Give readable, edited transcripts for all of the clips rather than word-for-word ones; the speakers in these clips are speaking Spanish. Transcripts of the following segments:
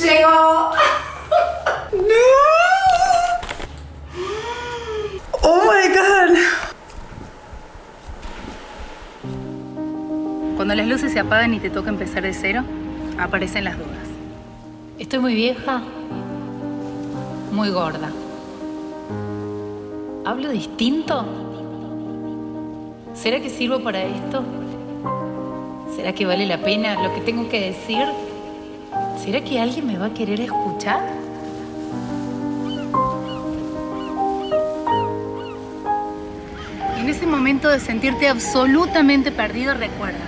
¡Llegó! ¡No! ¡Oh my God! Cuando las luces se apagan y te toca empezar de cero, aparecen las dudas. ¿Estoy muy vieja? ¿Muy gorda? ¿Hablo distinto? ¿Será que sirvo para esto? ¿Será que vale la pena lo que tengo que decir? ¿Será que alguien me va a querer escuchar? En ese momento de sentirte absolutamente perdido, recuerda,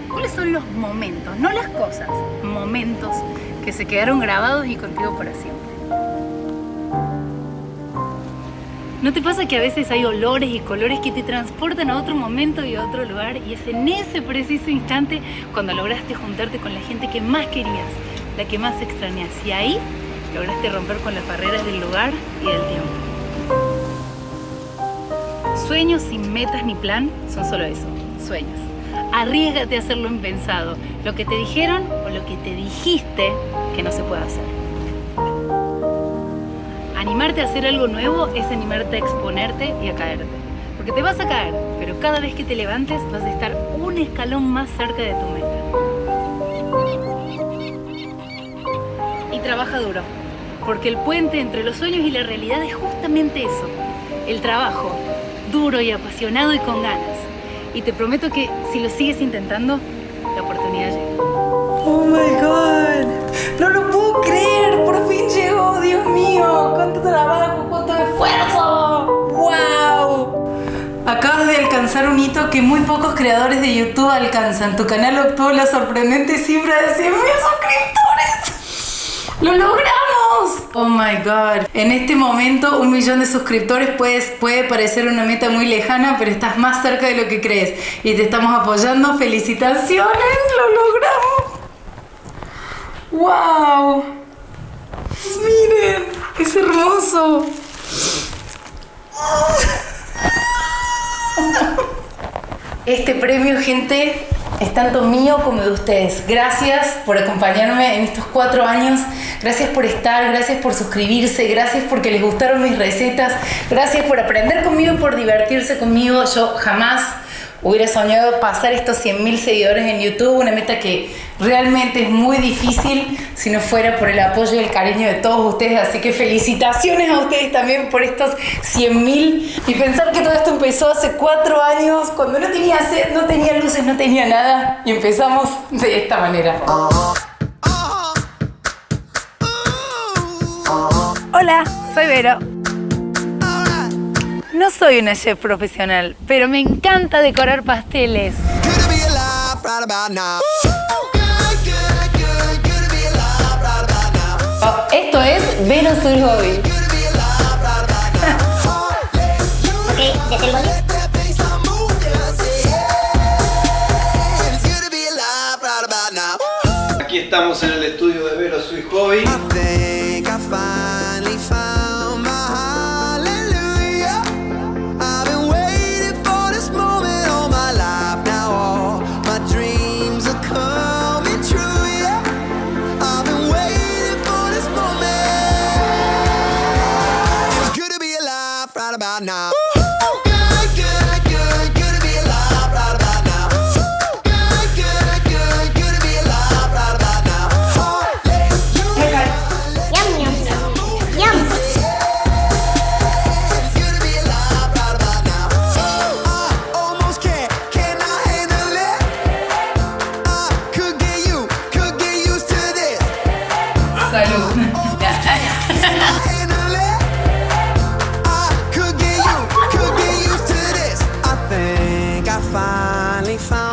¿cuáles son los momentos? No las cosas, momentos que se quedaron grabados y contigo para siempre. ¿No te pasa que a veces hay olores y colores que te transportan a otro momento y a otro lugar? Y es en ese preciso instante cuando lograste juntarte con la gente que más querías, la que más extrañas. Y ahí lograste romper con las barreras del lugar y del tiempo. Sueños sin metas ni plan son solo eso, sueños. Arriésgate a hacerlo impensado, lo que te dijeron o lo que te dijiste que no se puede hacer. Animarte a hacer algo nuevo es animarte a exponerte y a caerte. Porque te vas a caer, pero cada vez que te levantes vas a estar un escalón más cerca de tu meta. Y trabaja duro, porque el puente entre los sueños y la realidad es justamente eso, el trabajo, duro y apasionado y con ganas. Y te prometo que si lo sigues intentando, la oportunidad llega. ¡Oh my God! ¡No lo puedo creer! ¡Por fin llegó! ¡Dios mío! ¡Cuánto trabajo! ¡Cuánto esfuerzo! ¡Wow! Acabas de alcanzar un hito que muy pocos creadores de YouTube alcanzan. Tu canal obtuvo la sorprendente cifra de 100.000 suscriptores. ¡Lo logramos! ¡Oh my God! En este momento 1 millón de suscriptores puede parecer una meta muy lejana, pero estás más cerca de lo que crees. Y te estamos apoyando. ¡Felicitaciones! ¡Lo logramos! ¡Wow! ¡Miren! ¡Es hermoso! Este premio, gente, es tanto mío como de ustedes. Gracias por acompañarme en estos 4 años. Gracias por estar, gracias por suscribirse, gracias porque les gustaron mis recetas, gracias por aprender conmigo y por divertirse conmigo. Yo jamás hubiera soñado pasar estos 100.000 seguidores en YouTube, una meta que realmente es muy difícil si no fuera por el apoyo y el cariño de todos ustedes. Así que felicitaciones a ustedes también por estos 100.000. Y pensar que todo esto empezó hace 4 años, cuando no tenía sed, no tenía luces, no tenía nada. Y empezamos de esta manera. Hola, soy Vero. No soy una chef profesional, pero me encanta decorar pasteles. Esto es Vero Soy Hobby. Ok, ¿ya se lo Aquí estamos en el estudio de Vero Soy Hobby.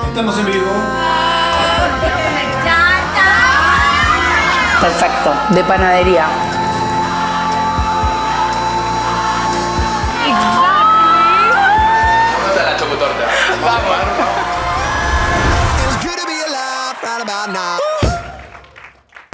Estamos en vivo. Perfecto, de panadería.